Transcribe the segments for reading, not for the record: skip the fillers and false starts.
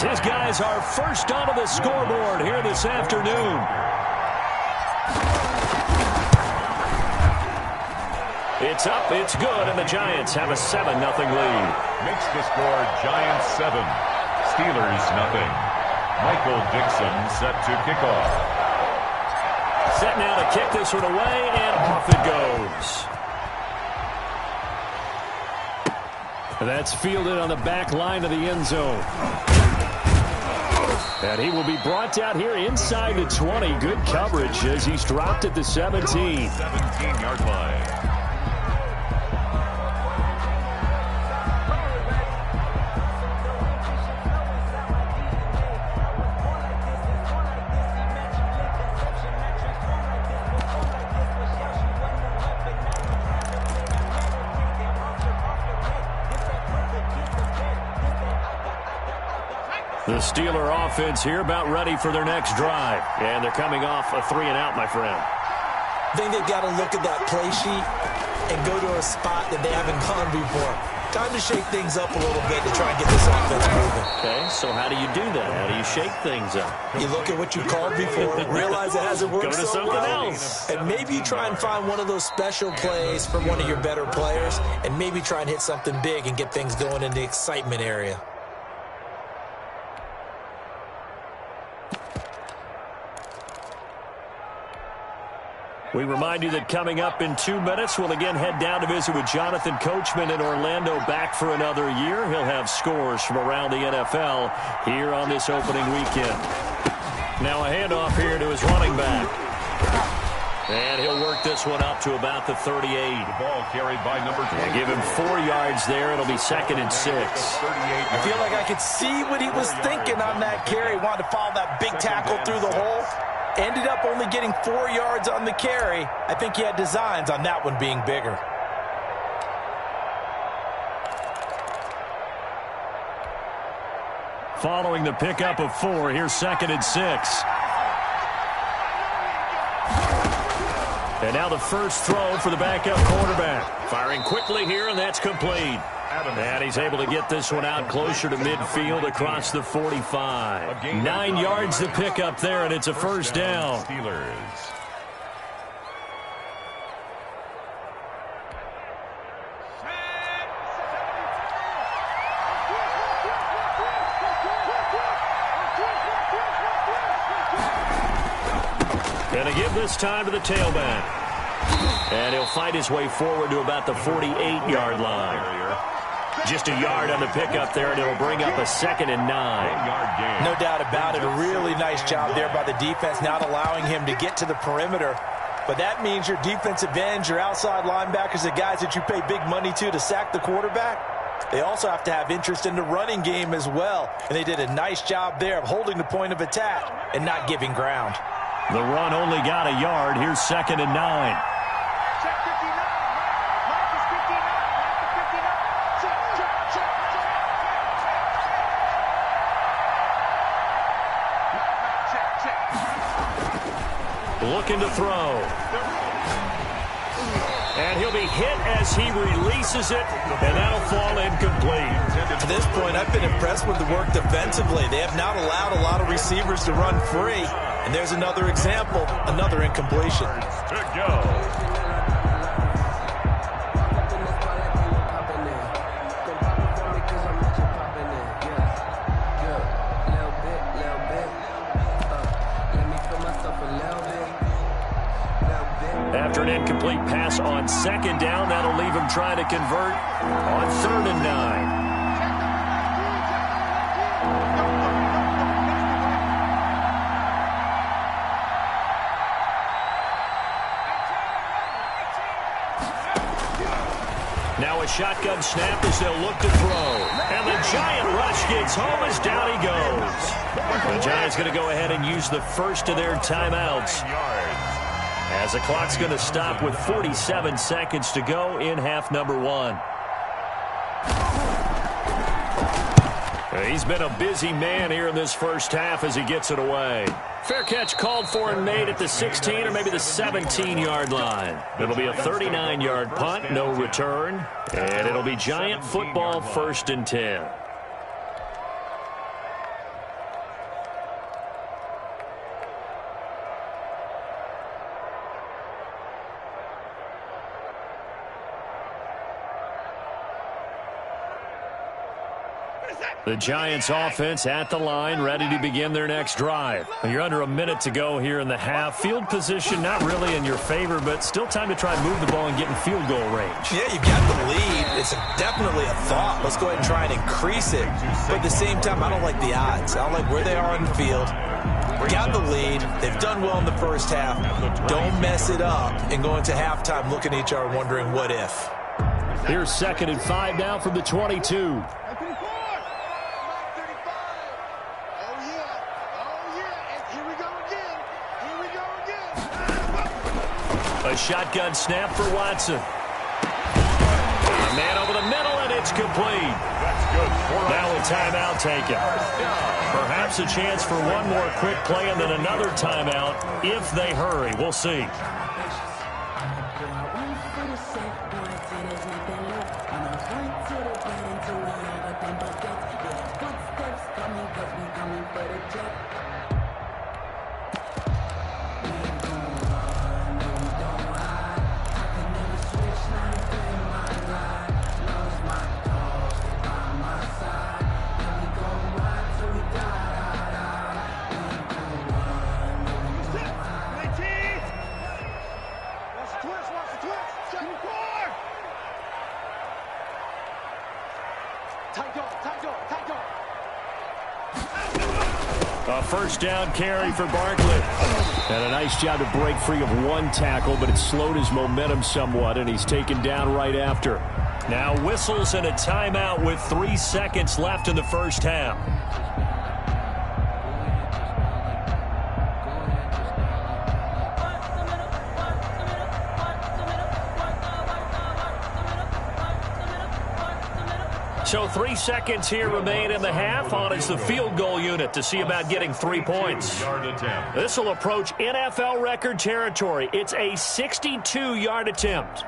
As his guys are first onto the scoreboard here this afternoon. It's up, it's good, and the Giants have a 7-0 lead. Makes the score Giants 7, Steelers 0. Michael Dixon set to kick off. Set now to kick this one away, and off it goes. That's fielded on the back line of the end zone. And he will be brought down here inside the 20. Good coverage as he's dropped at the 17. 17-yard line. The Steeler offense here about ready for their next drive. And they're coming off a 3-and-out, my friend. I think they've got to look at that play sheet and go to a spot that they haven't gone before. Time to shake things up a little bit to try and get this offense moving. Okay, so how do you do that? How do you shake things up? You look at what you called before, realize it hasn't worked Go to so something well, else. and maybe you try and find one of those special plays from one of your better players, and maybe try and hit something big and get things going in the excitement area. We remind you that coming up in 2 minutes, we'll again head down to visit with Jonathan Coachman in Orlando, back for another year. He'll have scores from around the NFL here on this opening weekend. Now a handoff here to his running back. And he'll work this one up to about the 38. The ball carried by number 20. Give him 4 yards there. It'll be 2nd and 6. I feel like I could see what he was thinking on that carry. Wanted to follow that big tackle through the hole. Ended up only getting 4 yards on the carry. I think he had designs on that one being bigger. Following the pickup of 4, here's 2nd and 6. And now the first throw for the backup quarterback. Firing quickly here, and that's complete. And he's able to get this one out closer to midfield across the 45. 9 yards to pick up there, and it's a first down. Steelers. Gonna give this time to the tailback. And he'll fight his way forward to about the 48-yard line. Just a yard on the pickup there, and it'll bring up a 2nd and 9. No doubt about it. A really nice job there by the defense, not allowing him to get to the perimeter. But that means your defensive ends, your outside linebackers, the guys that you pay big money to sack the quarterback, they also have to have interest in the running game as well. And they did a nice job there of holding the point of attack and not giving ground. The run only got a yard. Here's 2nd and 9. Looking to throw. And he'll be hit as he releases it, and that'll fall incomplete. To this point, I've been impressed with the work defensively. They have not allowed a lot of receivers to run free. And there's another example, another incompletion. Good go. After an incomplete pass on 2nd down, that'll leave him trying to convert on 3rd and 9. Now a shotgun snap as they'll look to throw. And the giant rush gets home as down he goes. The Giants going to go ahead and use the first of their timeouts, as the clock's going to stop with 47 seconds to go in half number 1. He's been a busy man here in this first half as he gets it away. Fair catch called for and made at the 16 or maybe the 17-yard line. It'll be a 39-yard punt, no return, and it'll be Giant football 1st and 10. The Giants offense at the line, ready to begin their next drive. You're under a minute to go here in the half. Field position not really in your favor, but still time to try and move the ball and get in field goal range. Yeah, you've got the lead. It's definitely a thought. Let's go ahead and try and increase it. But at the same time, I don't like the odds. I don't like where they are on the field. Got the lead. They've done well in the first half. Don't mess it up and go into halftime looking at each other wondering what if. Here's 2nd and 5 now from the 22. A shotgun snap for Watson. A man over the middle, and it's complete. That's good. Now a timeout taken. Perhaps a chance for one more quick play and then another timeout if they hurry. We'll see. A first down carry for Barkley. And a nice job to break free of one tackle, but it slowed his momentum somewhat, and he's taken down right after. Now whistles and a timeout with 3 seconds left in the first half. So 3 seconds here remain in the half. On is the field goal unit to see about getting 3 points. This will approach NFL record territory. It's a 62-yard attempt.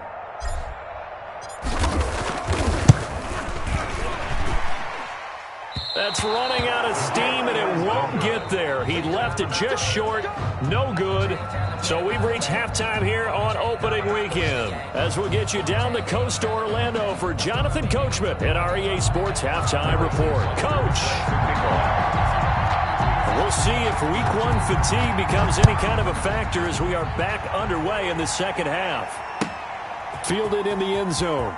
That's running out of steam, and it won't get there. He left it just short. No good. So we've reached halftime here on opening weekend. As we'll get you down the coast to Orlando for Jonathan Coachman at our EA Sports Halftime Report. Coach! We'll see if Week 1 fatigue becomes any kind of a factor as we are back underway in the second half. Fielded in the end zone.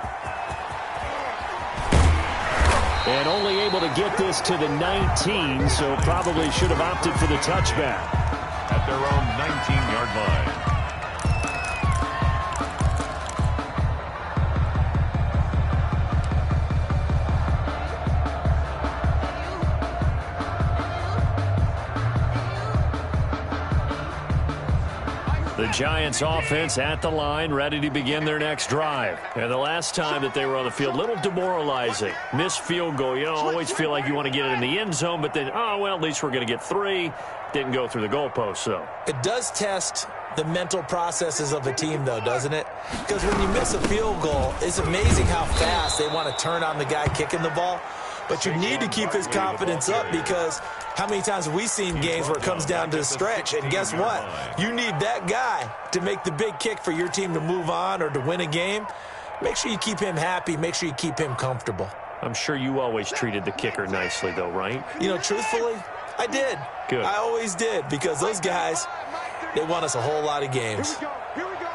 And only able to get this to the 19, so probably should have opted for the touchback. At their own 19-yard line. The Giants offense at the line, ready to begin their next drive. And the last time that they were on the field, a little demoralizing. Missed field goal. You always feel like you want to get it in the end zone, but then, oh, well, at least we're going to get 3. Didn't go through the goalpost, though. It does test the mental processes of a team, though, doesn't it? Because when you miss a field goal, it's amazing how fast they want to turn on the guy kicking the ball. But you need to keep his confidence up, because how many times have we seen games where it comes down to the stretch? And guess what? You need that guy to make the big kick for your team to move on or to win a game. Make sure you keep him happy. Make sure you keep him comfortable. I'm sure you always treated the kicker nicely, though, right? You know, truthfully, I did. Good. I always did, because those guys, they won us a whole lot of games. Here we go.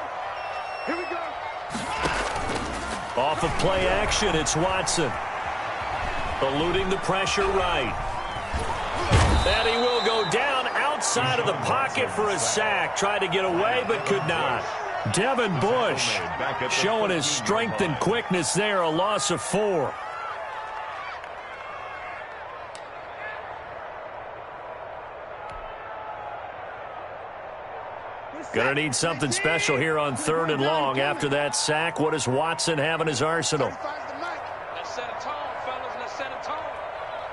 Off of play action, it's Watson. Eluding the pressure right. And he will go down outside of the pocket for a sack. Tried to get away, but could not. Devin Bush showing his strength and quickness there, a loss of 4. Gonna need something special here on 3rd and long. After that sack, what does Watson have in his arsenal? Let's set a tone, fellas. Let's set a tone.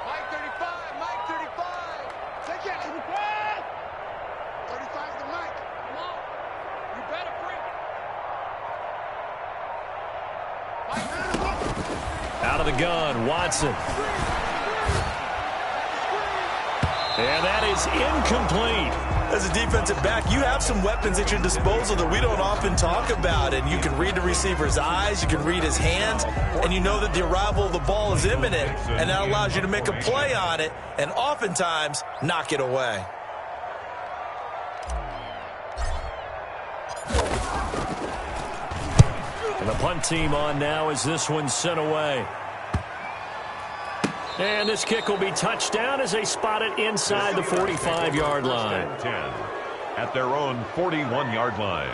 Mike 35, Mike 35. Take it. 35's the mic. Come on. You better bring it. Out of the gun, Watson. And that is incomplete. As a defensive back, you have some weapons at your disposal that we don't often talk about. And you can read the receiver's eyes, you can read his hands, and you know that the arrival of the ball is imminent, and that allows you to make a play on it and oftentimes knock it away. And the punt team on now as this one's sent away. And this kick will be touchdown as they spot it inside the 45-yard line. 10 at their own 41-yard line.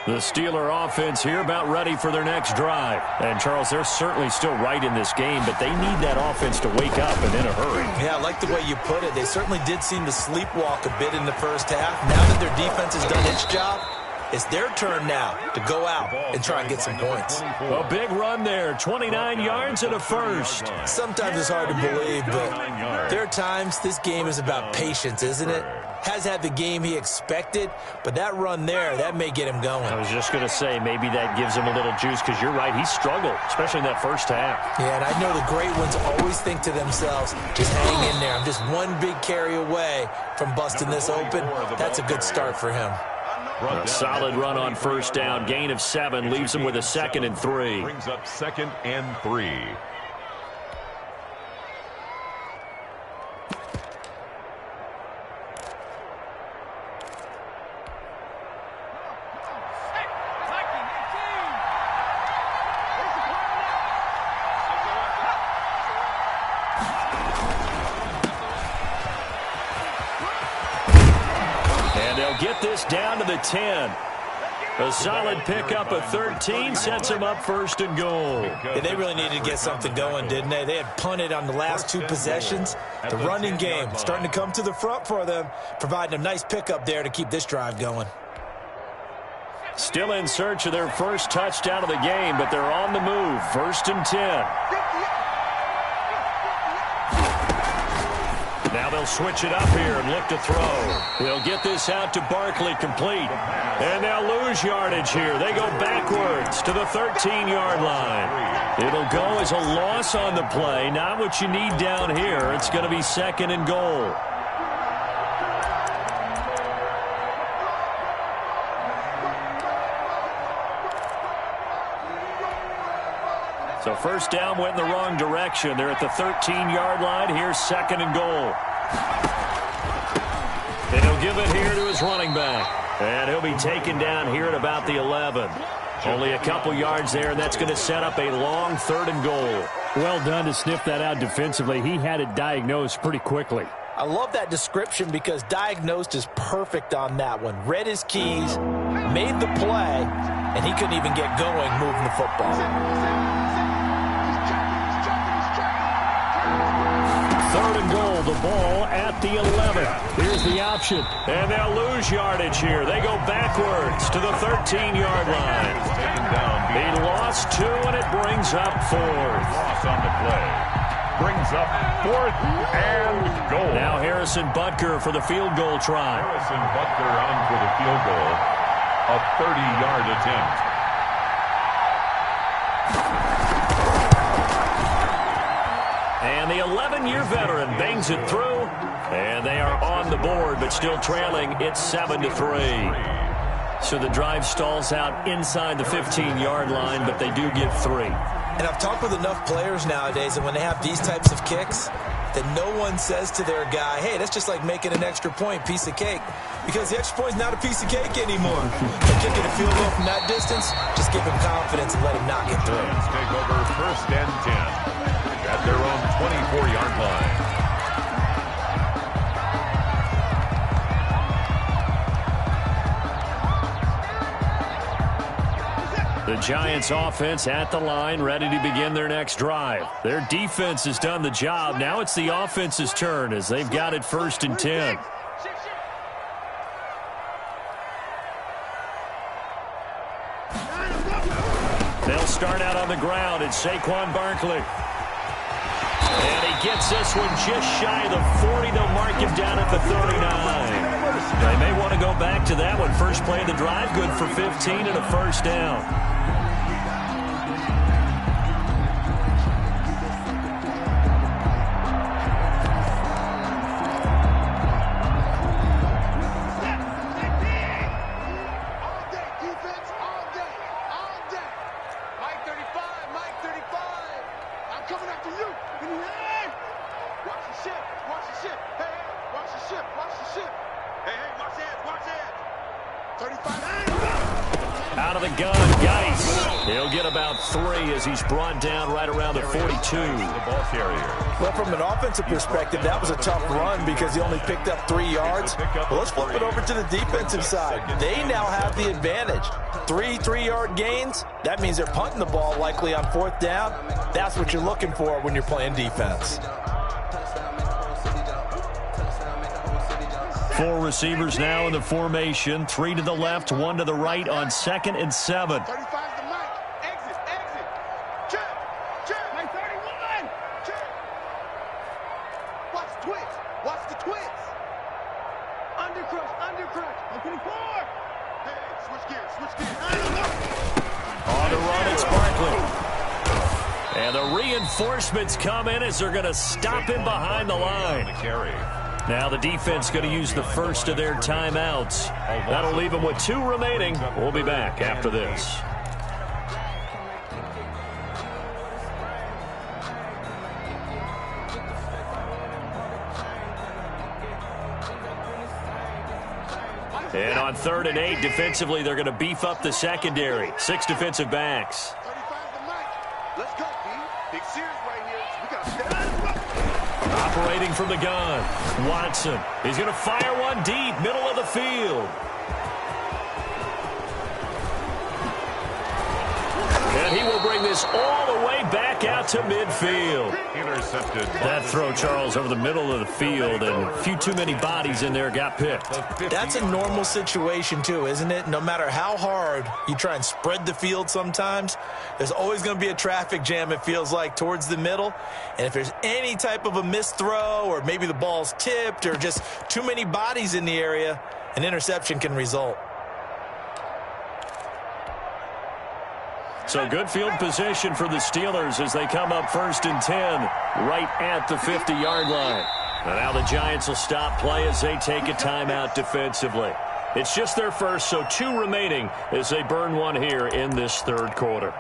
The Steeler offense here about ready for their next drive. And, Charles, they're certainly still right in this game, but they need that offense to wake up and in a hurry. Yeah, I like the way you put it. They certainly did seem to sleepwalk a bit in the first half. Now that their defense has done its job, it's their turn now to go out and try and get some points. A big run there, 29 yards and a first. Sometimes it's hard to believe, but there are times this game is about patience, isn't it? Has had the game he expected, but that run there, that may get him going. I was just going to say, maybe that gives him a little juice, because you're right, he struggled, especially in that first half. Yeah, and I know the great ones always think to themselves, just hang in there. I'm just one big carry away from busting this open. That's a good start for him. A solid run on first down. Gain of 7 leaves him with a 2nd and 3. Brings up 2nd and 3. Get this down to the 10. A solid pickup of 13 sets him up 1st and goal. Yeah, they really needed to get something going, didn't they? They had punted on the last 2 possessions. The running game starting to come to the front for them, providing a nice pickup there to keep this drive going. Still in search of their first touchdown of the game, but they're on the move. 1st and 10. Now they'll switch it up here and look to throw. They'll get this out to Barkley, complete. And they'll lose yardage here. They go backwards to the 13-yard line. It'll go as a loss on the play. Not what you need down here. It's going to be 2nd and goal. So first down went in the wrong direction. They're at the 13-yard line. Here's 2nd and goal. And he'll give it here to his running back. And he'll be taken down here at about the 11. Only a couple yards there, and that's going to set up a long 3rd and goal. Well done to sniff that out defensively. He had it diagnosed pretty quickly. I love that description because diagnosed is perfect on that one. Read his keys, made the play, and he couldn't even get going moving the football. 3rd and goal, the ball at the 11. Here's the option, and they'll lose yardage here. They go backwards to the 13-yard line. He lost 2, and it brings up 4th. Loss on the play. Brings up 4th and goal. Now Harrison Butker for the field goal try. Harrison Butker on for the field goal. A 30-yard attempt. And the 11-year veteran bangs it through, and they are on the board, but still trailing. It's 7-3. So the drive stalls out inside the 15-yard line, but they do get 3. And I've talked with enough players nowadays, and when they have these types of kicks, that no one says to their guy, hey, that's just like making an extra point, piece of cake. Because the extra point is not a piece of cake anymore. But kicking a field goal from that distance, just give him confidence and let him knock it through. Let's take over 1st and 10 at their own 24-yard line. The Giants offense at the line, ready to begin their next drive. Their defense has done the job. Now it's the offense's turn as they've got it 1st and 10. They'll start out on the ground. It's Saquon Barkley. And he gets this one just shy of the 40. They'll mark him down at the 39. They may want to go back to that one. First play of the drive, good for 15 and a first down. Out of the gun, Geis. He'll get about 3 as he's brought down right around the 42. The ball carrier. Well, from an offensive perspective, that was a tough run because he only picked up 3 yards. Well, let's flip it over to the defensive side. They now have the advantage. 3 3-yard gains. That means they're punting the ball likely on 4th down. That's what you're looking for when you're playing defense. 4 receivers now in the formation. 3 to the left, 1 to the right on 2nd and 7. 35 to Mike. Exit, exit. Check, check. Mike 31. Check. Watch the twitch. Watch the twitch. Undercrush, undercrush. Mike 24. Hey, switch gears, switch gears. On the run, it's Barkley. And the reinforcements come in as they're going to stop him behind the line. The carry. Now the defense going to use the first of their timeouts. That'll leave them with 2 remaining. We'll be back after this. And on 3rd and 8, defensively, they're going to beef up the secondary. 6 defensive backs. 35 to Mike. Let's go, B. Big series right here. We got to step. Operating from the gun, Watson. He's going to fire one deep, middle of the field. And he will bring this all the way back out to midfield. Intercepted. That throw, Charles, over the middle of the field, and a few too many bodies in there got picked. That's a normal situation, too, isn't it? No matter how hard you try and spread the field sometimes, there's always going to be a traffic jam, it feels like, towards the middle. And if there's any type of a missed throw or maybe the ball's tipped or just too many bodies in the area, an interception can result. So good field position for the Steelers as they come up 1st and 10 right at the 50-yard line. And now the Giants will stop play as they take a timeout defensively. It's just their first, so 2 remaining as they burn one here in this 3rd quarter.